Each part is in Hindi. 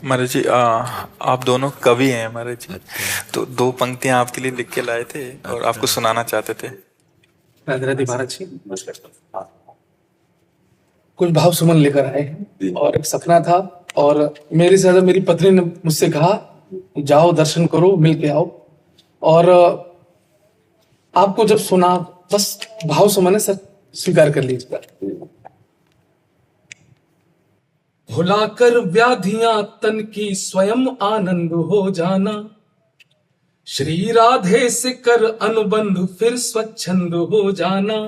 महाराज जी, आप दोनों कवि हैं महाराज जी। अच्छा। तो दो पंक्तियां आपके लिए लिख के लाए थे और आपको अच्छा। सुनाना चाहते थे। राधे राधे महाराज जी। कुछ भाव सुमन लेकर आए हैं और एक सपना था। और मेरे से ज्यादा मेरी पत्नी ने मुझसे कहा जाओ दर्शन करो मिल के आओ। और आपको जब सुना बस भाव सुमन है सर, स्वीकार कर लीजिएगा। भुलाकर व्याधियां तन की स्वयं आनंद हो जाना, श्री राधे से कर अनुबंध फिर स्वच्छंद हो जाना।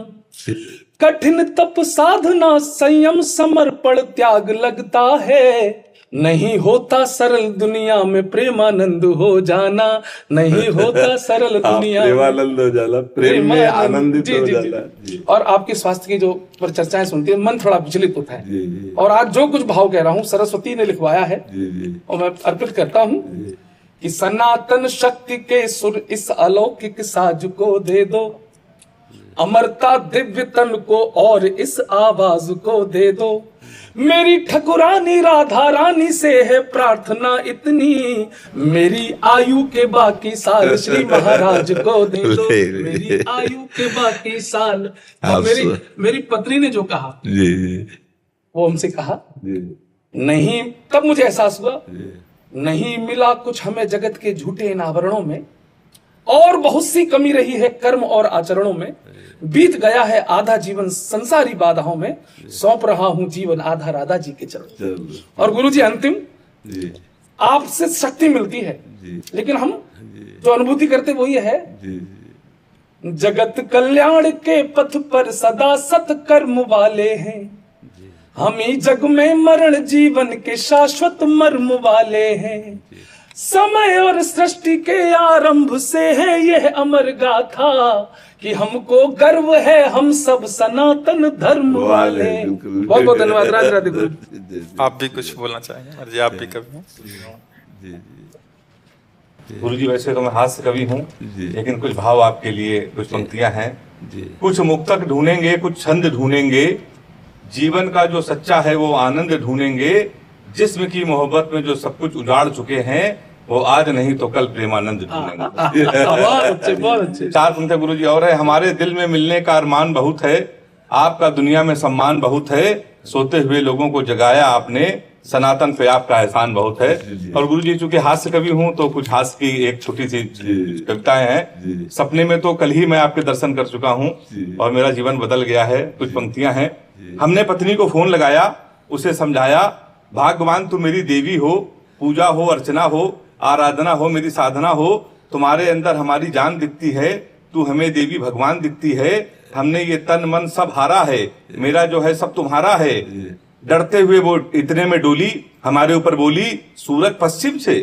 कठिन तप साधना संयम समर्पण त्याग लगता है, नहीं होता सरल दुनिया में प्रेमानंद हो जाना। नहीं होता सरल दुनिया में प्रेमानंद हो जाला, प्रेम में आनंदित हो जाला। जी। और आपके स्वास्थ्य की जो पर चर्चाएं सुनती है मन थोड़ा विचलित होता है। जी। और आज जो कुछ भाव कह रहा हूँ सरस्वती ने लिखवाया है। जी। और मैं अर्पित करता हूँ कि सनातन शक्ति के सुर इस अलौकिक साज को दे दो, अमरता दिव्य तन को और इस आवाज को दे दो। मेरी ठकुरानी राधा रानी से है प्रार्थना इतनी, मेरी आयु के बाकी साल श्री महाराज को दे दो। मेरी आयु के बाकी साल। और मेरी पत्नी ने जो कहा जी वो हमसे कहा जी नहीं, तब मुझे एहसास हुआ नहीं मिला कुछ हमें जगत के झूठे इन आवरणों में, और बहुत सी कमी रही है कर्म और आचरणों में। बीत गया है आधा जीवन संसारी बाधाओं में, सौंप रहा हूं जीवन आधा राधा जी के चरणों। और गुरु जी अंतिम जी आपसे शक्ति मिलती है जी। लेकिन हम जो अनुभूति करते वो ये है जी जगत कल्याण के पथ पर सदा सत्कर्म वाले हैं, हम ही जग में मरण जीवन के शाश्वत मर्म वाले हैं। समय और सृष्टि के आरंभ से है यह अमर गाथा कि हमको गर्व है हम सब सनातन धर्म वाले। बहुत बहुत धन्यवाद। राधे राधे गुरु। आप भी कुछ बोलना चाहेंगे महाराज जी? आप भी कवि हैं। गुरु जी, वैसे तो मैं हास्य कवि हूँ, लेकिन कुछ भाव आपके लिए, कुछ पंक्तियां हैं। कुछ मुक्तक ढूंढेंगे, कुछ छंद ढूंढेंगे, जीवन का जो सच्चा है वो आनंद ढूंढेंगे। जिस्म की मोहब्बत में जो सब कुछ उजाड़ चुके हैं वो आज नहीं तो कल प्रेमानंद ढूंढेंगे। बहुत अच्छे। चार पंक्तियां गुरु जी और है। हमारे दिल में मिलने का अरमान बहुत है, आपका दुनिया में सम्मान बहुत है, सोते हुए लोगों को जगाया आपने, सनातन पे आपका एहसान बहुत है। और गुरु जी चूंकि हास्य कवि हूँ तो कुछ हास्य की एक छोटी सी कविताएं हैं। सपने में तो कल ही मैं आपके दर्शन कर चुका हूँ और मेरा जीवन बदल गया है। कुछ पंक्तियां हैं। हमने पत्नी को फोन लगाया, उसे समझाया, भाग्यवान तू मेरी देवी हो, पूजा हो अर्चना हो आराधना हो मेरी साधना हो, तुम्हारे अंदर हमारी जान दिखती है, तू हमें देवी भगवान दिखती है। हमने ये तन मन सब हारा है, मेरा जो है सब तुम्हारा है। डरते हुए वो इतने में डोली, हमारे ऊपर बोली सूरज पश्चिम से,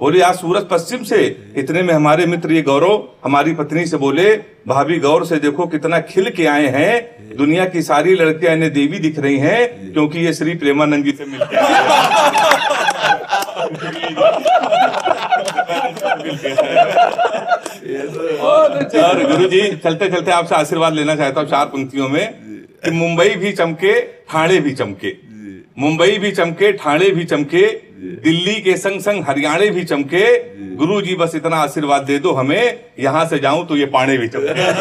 बोले आज सूरज पश्चिम से। इतने में हमारे मित्र ये गौरव हमारी पत्नी से बोले, भाभी गौर से देखो कितना खिल के आए हैं, दुनिया की सारी लड़कियां इन्हें देवी दिख रही हैं क्योंकि ये श्री प्रेमानंद जी से मिलते हैं। और गुरु जी चलते चलते आपसे आशीर्वाद लेना चाहता हूँ चार पंक्तियों में कि मुंबई भी चमके ठाणे भी चमके, मुंबई भी चमके ठाणे भी चमके, दिल्ली के संग संग हरियाणा भी चमके। गुरु जी बस इतना आशीर्वाद दे दो हमें, यहाँ से जाऊं तो ये पाणे भी चमके।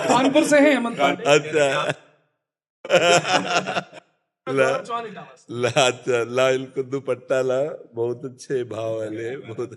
कानपुर से है हेमंत पांडे। अच्छा ला इनको दुपट्टा ला, बहुत अच्छे भाव वाले बहुत